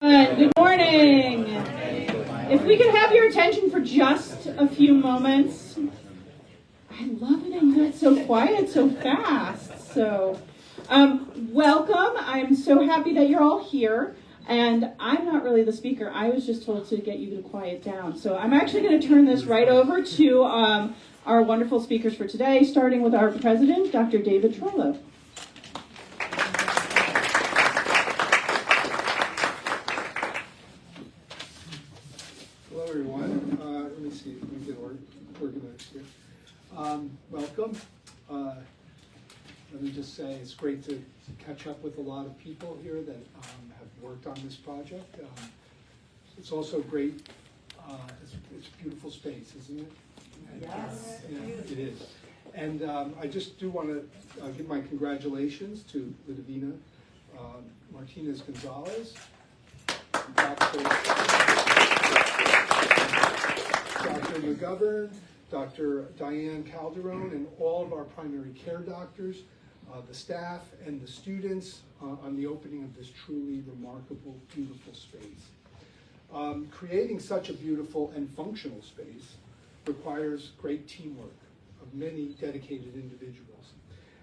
Good morning. If we could have your attention for just a few moments. I love it and got so quiet so fast. So, welcome. I'm so happy that you're all here. And I'm not really the speaker. I was just told to get you to quiet down. So I'm actually going to turn this right over to our wonderful speakers for today, starting with our president, Dr. David Troilo. Hello, everyone. Let me see if we can get organized here. Welcome. Let me just say it's great to catch up with a lot of people here that have worked on this project. It's also great. It's a beautiful space, isn't it? Yes. Yeah, it is. And I just do want to give my congratulations to Lidovina Martinez-Gonzalez, Dr. McGovern, Dr. Diane Calderon, and all of our primary care doctors, the staff, and the students on the opening of this truly remarkable, beautiful space. Creating such a beautiful and functional space requires great teamwork of many dedicated individuals.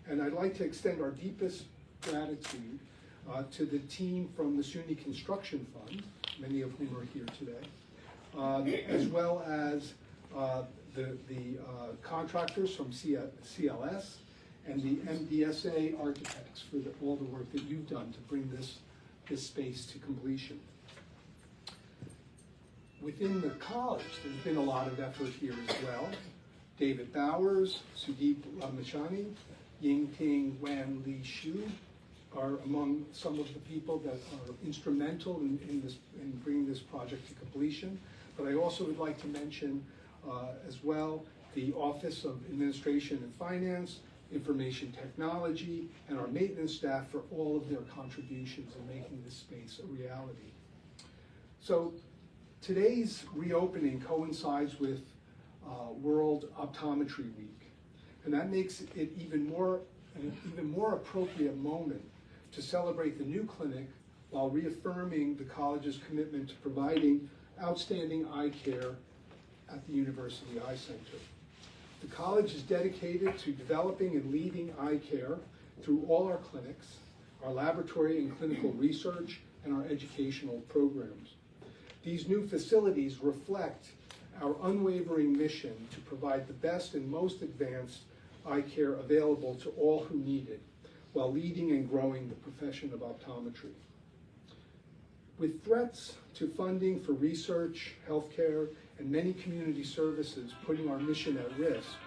And I'd like to extend our deepest gratitude to the team from the SUNY Construction Fund, many of whom are here today, as well as the contractors from CLS and the MDSA architects for all the work that you've done to bring this space to completion. Within the college, there's been a lot of effort here as well. David Bowers, Sudeep Machani, Yingping Wan Li Shu are among some of the people that are instrumental in bringing this project to completion. But I also would like to mention as well the Office of Administration and Finance, Information Technology, and our maintenance staff for all of their contributions in making this space a reality. So today's reopening coincides with World Optometry Week, and that makes it an even more appropriate moment to celebrate the new clinic while reaffirming the college's commitment to providing outstanding eye care at the University Eye Center. The college is dedicated to developing and leading eye care through all our clinics, our laboratory and clinical research, and our educational programs. These new facilities reflect our unwavering mission to provide the best and most advanced eye care available to all who need it, while leading and growing the profession of optometry. With threats to funding for research, healthcare, and many community services putting our mission at risk,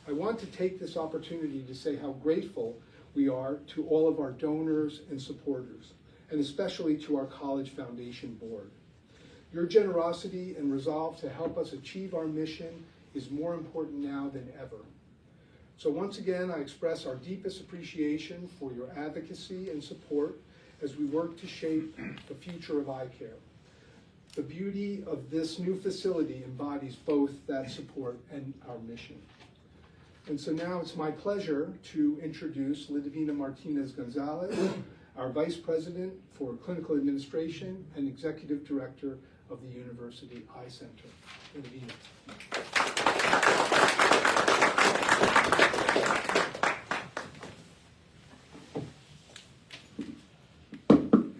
I want to take this opportunity to say how grateful we are to all of our donors and supporters, and especially to our College Foundation Board. Your generosity and resolve to help us achieve our mission is more important now than ever. So once again, I express our deepest appreciation for your advocacy and support as we work to shape the future of eye care. The beauty of this new facility embodies both that support and our mission. And so now it's my pleasure to introduce Lidovina Martinez-Gonzalez, our Vice President for Clinical Administration and Executive Director of the University Eye Center. Lidovina.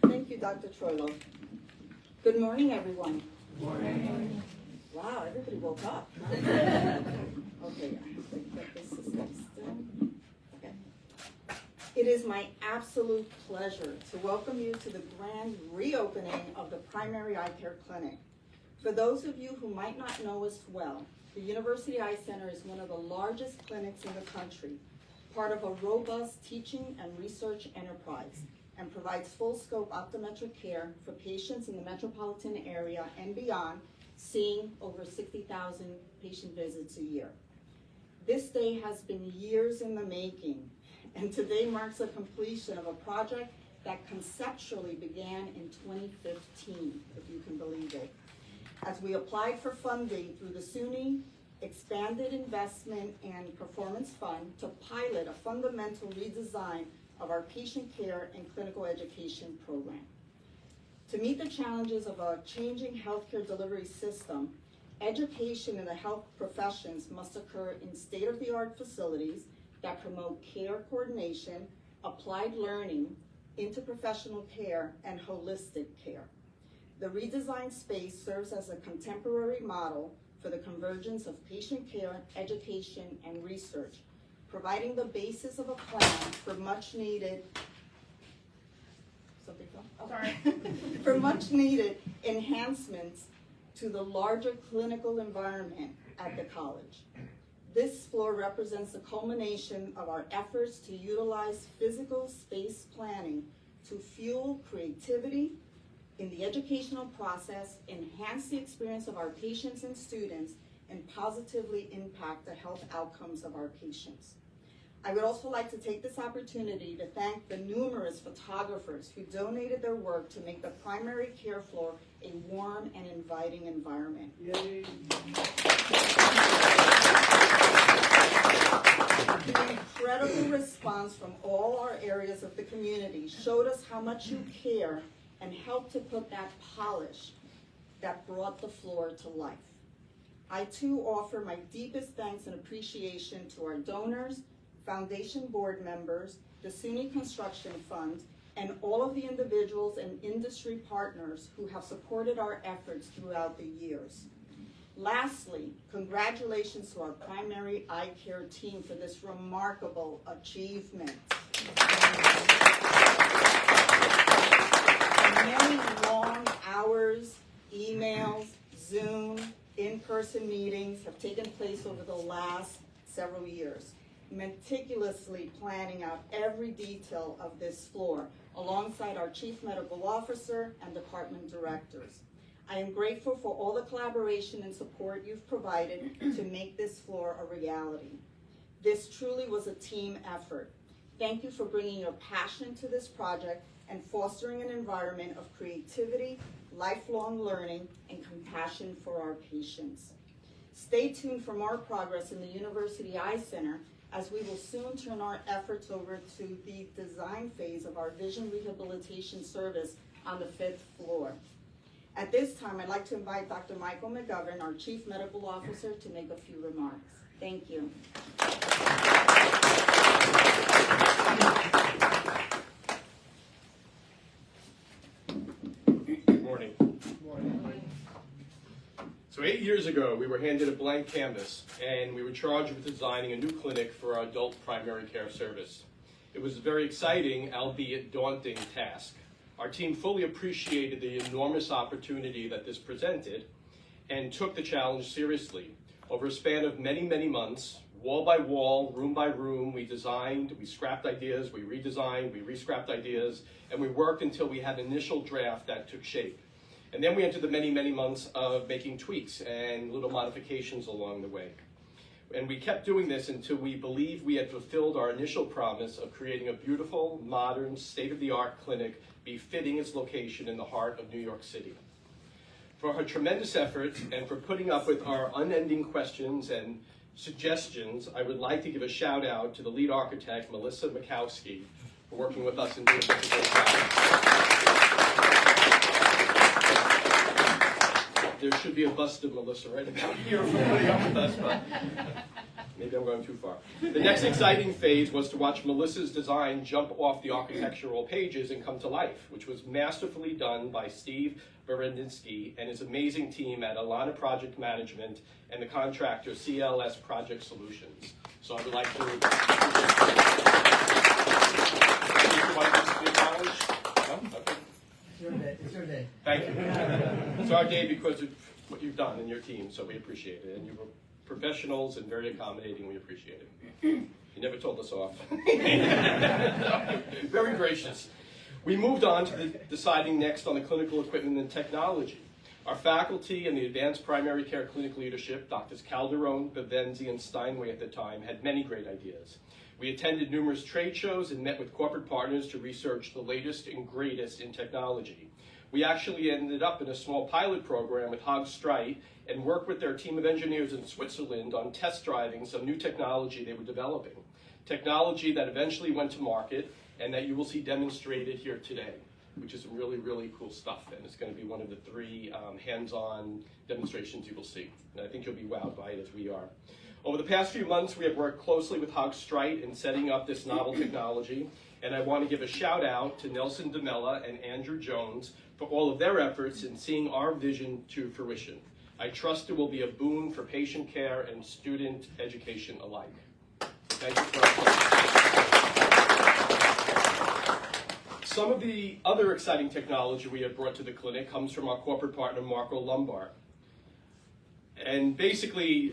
Thank you, Dr. Troilo. Good morning, everyone. Good morning. Wow, everybody woke up. Huh? Okay, I have to get this system still. Okay. It is my absolute pleasure to welcome you to the grand reopening of the Primary Eye Care Clinic. For those of you who might not know us well, the University Eye Center is one of the largest clinics in the country, part of a robust teaching and research enterprise, and provides full-scope optometric care for patients in the metropolitan area and beyond, seeing over 60,000 patient visits a year. This day has been years in the making, and today marks the completion of a project that conceptually began in 2015, if you can believe it. As we applied for funding through the SUNY Expanded Investment and Performance Fund to pilot a fundamental redesign of our patient care and clinical education program. To meet the challenges of a changing healthcare delivery system, education in the health professions must occur in state-of-the-art facilities that promote care coordination, applied learning, interprofessional care, and holistic care. The redesigned space serves as a contemporary model for the convergence of patient care, education, and research, providing the basis of a plan for much needed for much needed enhancements to the larger clinical environment at the college. This floor represents the culmination of our efforts to utilize physical space planning to fuel creativity in the educational process, enhance the experience of our patients and students, and positively impact the health outcomes of our patients. I would also like to take this opportunity to thank the numerous photographers who donated their work to make the primary care floor a warm and inviting environment. Yay. The incredible response from all our areas of the community showed us how much you care and helped to put that polish that brought the floor to life. I too offer my deepest thanks and appreciation to our donors, foundation board members, the SUNY Construction Fund, and all of the individuals and industry partners who have supported our efforts throughout the years. Lastly, congratulations to our primary eye care team for this remarkable achievement. Many long hours, emails, Zoom, in-person meetings have taken place over the last several years, meticulously planning out every detail of this floor, alongside our Chief Medical Officer and department directors. I am grateful for all the collaboration and support you've provided to make this floor a reality. This truly was a team effort. Thank you for bringing your passion to this project and fostering an environment of creativity, lifelong learning, and compassion for our patients. Stay tuned for more progress in the University Eye Center, as we will soon turn our efforts over to the design phase of our vision rehabilitation service on the 5th floor. At this time, I'd like to invite Dr. Michael McGovern, our Chief Medical Officer, to make a few remarks. Thank you. Good morning. So 8 years ago, we were handed a blank canvas, and we were charged with designing a new clinic for our adult primary care service. It was a very exciting, albeit daunting, task. Our team fully appreciated the enormous opportunity that this presented and took the challenge seriously. Over a span of many, many months, wall by wall, room by room, we designed, we scrapped ideas, we redesigned, we re-scrapped ideas, and we worked until we had an initial draft that took shape. And then we entered the many, many months of making tweaks and little modifications along the way. And we kept doing this until we believed we had fulfilled our initial promise of creating a beautiful, modern, state-of-the-art clinic befitting its location in the heart of New York City. For her tremendous efforts and for putting up with our unending questions and suggestions, I would like to give a shout out to the lead architect, Melissa Mikowski, for working with us and doing such a great job. There should be a bust of Melissa right about here for putting up with us, but maybe I'm going too far. The next exciting phase was to watch Melissa's design jump off the architectural pages and come to life, which was masterfully done by Steve Berendinsky and his amazing team at Alana Project Management and the contractor CLS Project Solutions. So I would like to Okay. It's your day. Thank you. It's our day because of what you've done and your team, so we appreciate it. And you were professionals and very accommodating. We appreciate it. You never told us off. Very gracious. We moved on to deciding next on the clinical equipment and technology. Our faculty and the advanced primary care clinic leadership, Drs. Calderon, Bevenzi, and Steinway at the time, had many great ideas. We attended numerous trade shows and met with corporate partners to research the latest and greatest in technology. We actually ended up in a small pilot program with Haag Streit and worked with their team of engineers in Switzerland on test driving some new technology they were developing. Technology that eventually went to market and that you will see demonstrated here today. which is some really, really cool stuff. And it's going to be one of the 3 hands-on demonstrations you will see. And I think you'll be wowed by it as we are. Over the past few months, we have worked closely with Hog Strite in setting up this novel technology. And I want to give a shout out to Nelson DeMella and Andrew Jones for all of their efforts in seeing our vision to fruition. I trust it will be a boon for patient care and student education alike. Thank you for Some of the other exciting technology we have brought to the clinic comes from our corporate partner, Marco Lombard. And basically,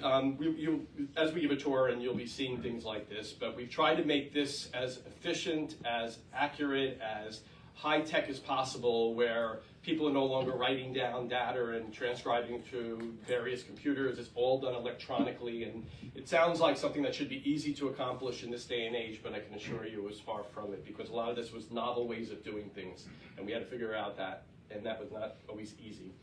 as we give a tour, and you'll be seeing things like this, but we've tried to make this as efficient, as accurate, as high-tech as possible, where people are no longer writing down data and transcribing to various computers. It's all done electronically, and it sounds like something that should be easy to accomplish in this day and age, but I can assure you it was far from it, because a lot of this was novel ways of doing things, and we had to figure out that, and that was not always easy.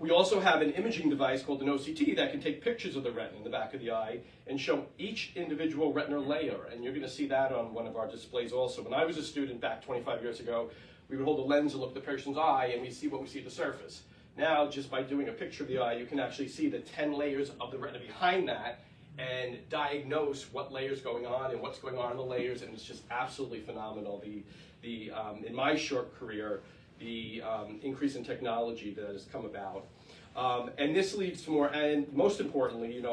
We also have an imaging device called an OCT that can take pictures of the retina in the back of the eye and show each individual retinal layer, and you're going to see that on one of our displays also. When I was a student back 25 years ago, we would hold a lens and look at the person's eye, and we see what we see at the surface. Now, just by doing a picture of the eye, you can actually see the 10 layers of the retina behind that and diagnose what layer's going on and what's going on in the layers, and it's just absolutely phenomenal. In my short career, the increase in technology that has come about. And this leads to more, and most importantly,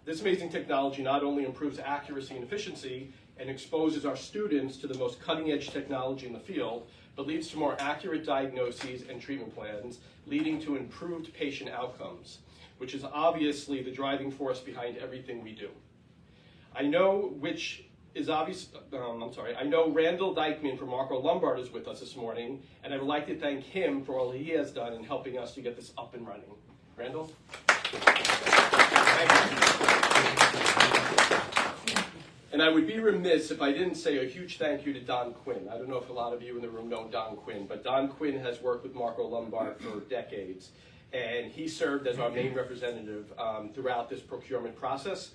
this amazing technology not only improves accuracy and efficiency and exposes our students to the most cutting-edge technology in the field, but leads to more accurate diagnoses and treatment plans, leading to improved patient outcomes, which is obviously the driving force behind everything we do. I know Randall Dykeman from Marco Lombard is with us this morning, and I would like to thank him for all he has done in helping us to get this up and running. Randall? Thank you. And I would be remiss if I didn't say a huge thank you to Don Quinn. I don't know if a lot of you in the room know Don Quinn, but Don Quinn has worked with Marco Lombard for decades, and he served as our main representative throughout this procurement process.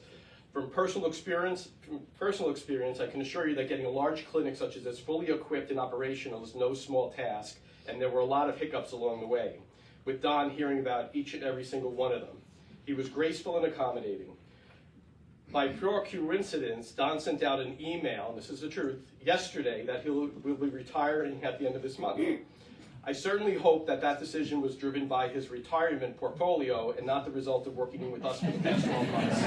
From personal experience, I can assure you that getting a large clinic such as this fully equipped and operational is no small task, and there were a lot of hiccups along the way, with Don hearing about each and every single one of them. He was graceful and accommodating. By pure coincidence, Don sent out an email, and this is the truth, yesterday that will be retiring at the end of this month. I certainly hope that decision was driven by his retirement portfolio and not the result of working with us for the past 12 months.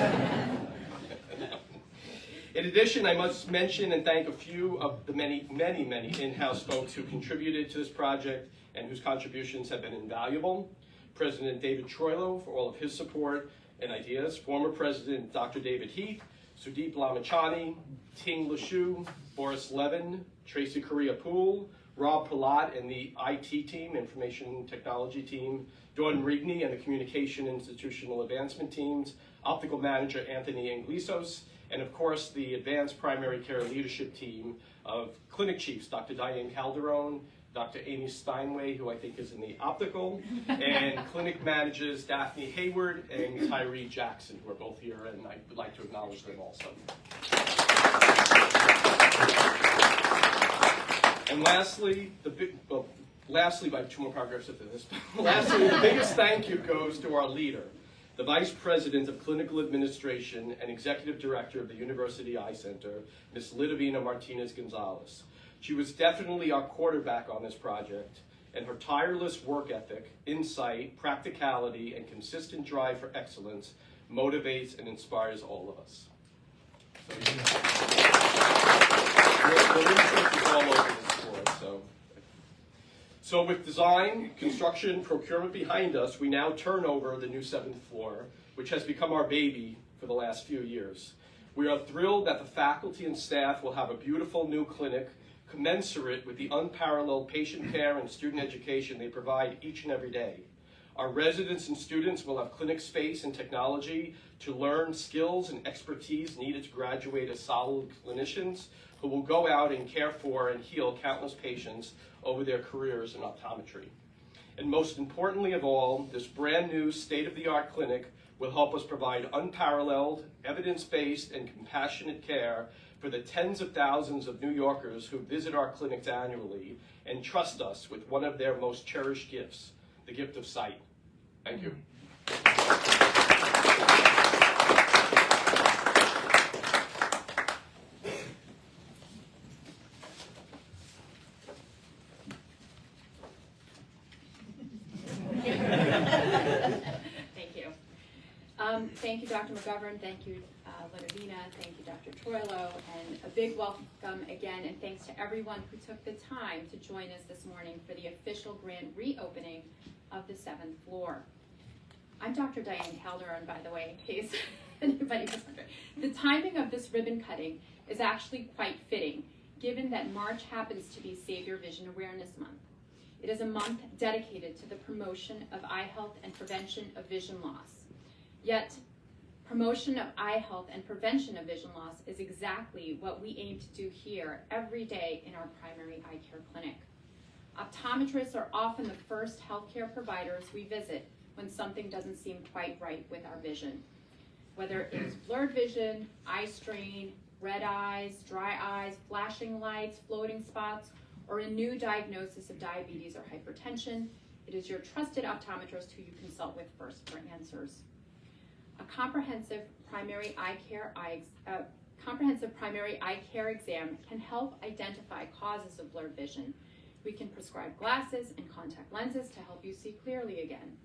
In addition, I must mention and thank a few of the many in-house folks who contributed to this project and whose contributions have been invaluable. President David Troilo for all of his support and ideas, former President Dr. David Heath, Sudeep Lamachani, Ting Lashu, Boris Levin, Tracy Correa-Poole, Rob Palat and the IT team, Information Technology team, Dawn Rigney and the Communication Institutional Advancement teams, Optical Manager Anthony Anglisos, and of course the Advanced Primary Care Leadership team of clinic chiefs, Dr. Diane Calderon, Dr. Amy Steinway, who I think is in the optical, and clinic managers Daphne Hayward and Tyree Jackson, who are both here, and I would like to acknowledge them also. And lastly, I have 2 more paragraphs after this. Lastly, the biggest thank you goes to our leader, the Vice President of Clinical Administration and Executive Director of the University Eye Center, Ms. Lidovina Martinez-Gonzalez. She was definitely our quarterback on this project, and her tireless work ethic, insight, practicality, and consistent drive for excellence motivates and inspires all of us. The research is all over this board, So with design, construction, procurement behind us, we now turn over the new 7th floor, which has become our baby for the last few years. We are thrilled that the faculty and staff will have a beautiful new clinic commensurate with the unparalleled patient care and student education they provide each and every day. Our residents and students will have clinic space and technology to learn skills and expertise needed to graduate as solid clinicians who will go out and care for and heal countless patients over their careers in optometry. And most importantly of all, this brand new state-of-the-art clinic will help us provide unparalleled, evidence-based, and compassionate care for the tens of thousands of New Yorkers who visit our clinics annually and trust us with one of their most cherished gifts, the gift of sight. Thank you. Thank you, Dr. McGovern. Thank you, Lenavina. Thank you, Dr. Troilo. And a big welcome again, and thanks to everyone who took the time to join us this morning for the official grand reopening of the 7th floor. I'm Dr. Diane Calderon, by the way, in case anybody was wondering. The timing of this ribbon cutting is actually quite fitting, given that March happens to be Save Vision Awareness Month. It is a month dedicated to the promotion of eye health and prevention of vision loss. Yet, promotion of eye health and prevention of vision loss is exactly what we aim to do here every day in our primary eye care clinic. Optometrists are often the first healthcare providers we visit when something doesn't seem quite right with our vision. Whether it is blurred vision, eye strain, red eyes, dry eyes, flashing lights, floating spots, or a new diagnosis of diabetes or hypertension, it is your trusted optometrist who you consult with first for answers. A comprehensive primary eye care exam can help identify causes of blurred vision. We can prescribe glasses and contact lenses to help you see clearly again.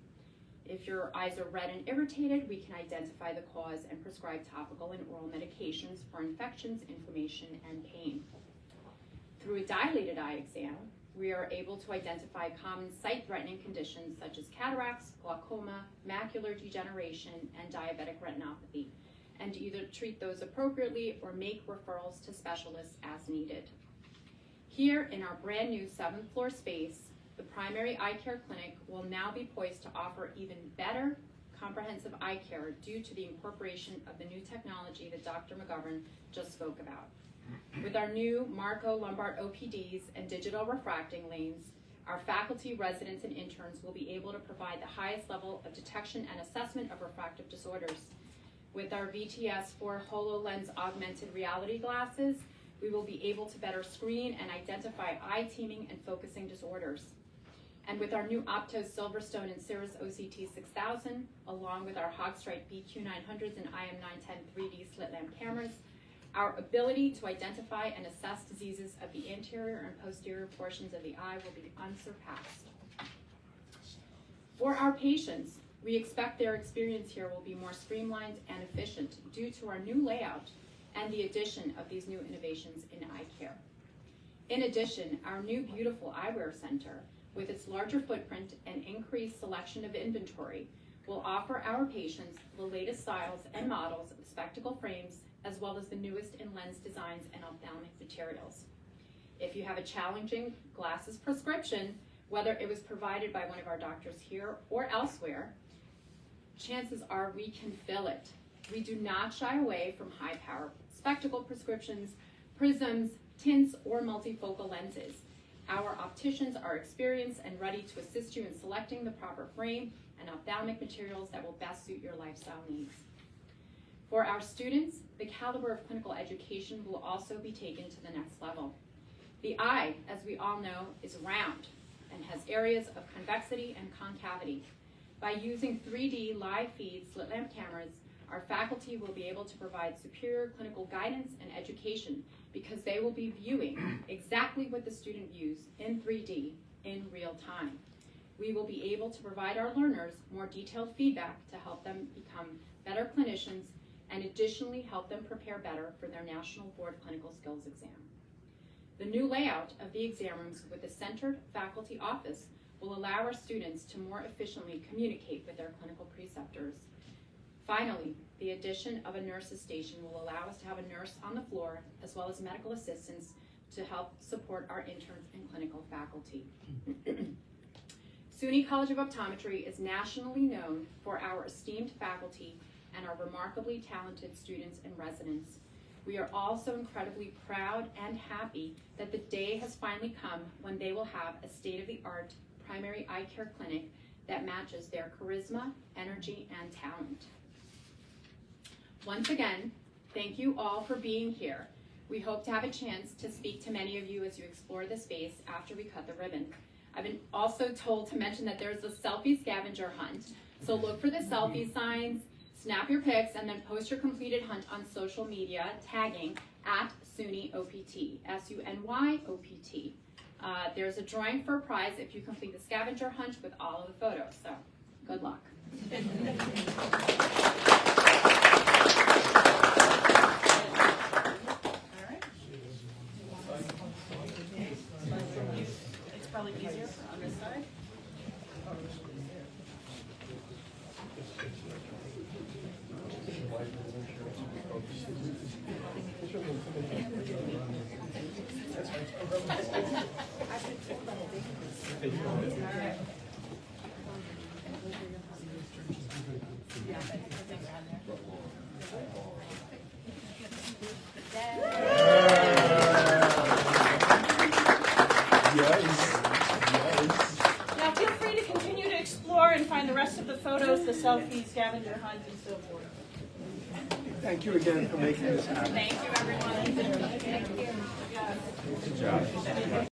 If your eyes are red and irritated, we can identify the cause and prescribe topical and oral medications for infections, inflammation, and pain. Through a dilated eye exam, we are able to identify common sight-threatening conditions such as cataracts, glaucoma, macular degeneration, and diabetic retinopathy, and either treat those appropriately or make referrals to specialists as needed. Here in our brand new 7th floor space, the primary eye care clinic will now be poised to offer even better comprehensive eye care due to the incorporation of the new technology that Dr. McGovern just spoke about. With our new Marco Lombard OPDs and digital refracting lanes, our faculty, residents, and interns will be able to provide the highest level of detection and assessment of refractive disorders. With our VTS4 HoloLens augmented reality glasses, we will be able to better screen and identify eye teaming and focusing disorders. And with our new Opto Silverstone and Cirrus OCT 6000, along with our Hogstrite BQ900s and IM910 3D slit lamp cameras, our ability to identify and assess diseases of the anterior and posterior portions of the eye will be unsurpassed. For our patients, we expect their experience here will be more streamlined and efficient due to our new layout and the addition of these new innovations in eye care. In addition, our new beautiful eyewear center, with its larger footprint and increased selection of inventory, will offer our patients the latest styles and models of spectacle frames, as well as the newest in lens designs and ophthalmic materials. If you have a challenging glasses prescription, whether it was provided by one of our doctors here or elsewhere, chances are we can fill it. We do not shy away from high-power spectacle prescriptions, prisms, tints, or multifocal lenses. Our opticians are experienced and ready to assist you in selecting the proper frame and ophthalmic materials that will best suit your lifestyle needs. For our students, the caliber of clinical education will also be taken to the next level. The eye, as we all know, is round and has areas of convexity and concavity. By using 3D live feed slit lamp cameras, our faculty will be able to provide superior clinical guidance and education because they will be viewing exactly what the student views in 3D in real time. We will be able to provide our learners more detailed feedback to help them become better clinicians and additionally help them prepare better for their National Board Clinical Skills exam. The new layout of the exam rooms with a centered faculty office will allow our students to more efficiently communicate with their clinical preceptors. Finally, the addition of a nurse's station will allow us to have a nurse on the floor as well as medical assistants to help support our interns and clinical faculty. SUNY College of Optometry is nationally known for our esteemed faculty and our remarkably talented students and residents. We are also incredibly proud and happy that the day has finally come when they will have a state-of-the-art primary eye care clinic that matches their charisma, energy, and talent. Once again, thank you all for being here. We hope to have a chance to speak to many of you as you explore the space after we cut the ribbon. I've been also told to mention that there's a selfie scavenger hunt. So look for the selfie signs, snap your pics, and then post your completed hunt on social media, tagging at SUNY OPT, SUNY OPT. There's a drawing for a prize if you complete the scavenger hunt with all of the photos, so good luck. It's probably easier on this side. Now feel free to continue to explore and find the rest of the photos, the selfie, scavenger hunt, and so forth. Thank you again for making this happen. Thank you, everyone. Thank you. Good job.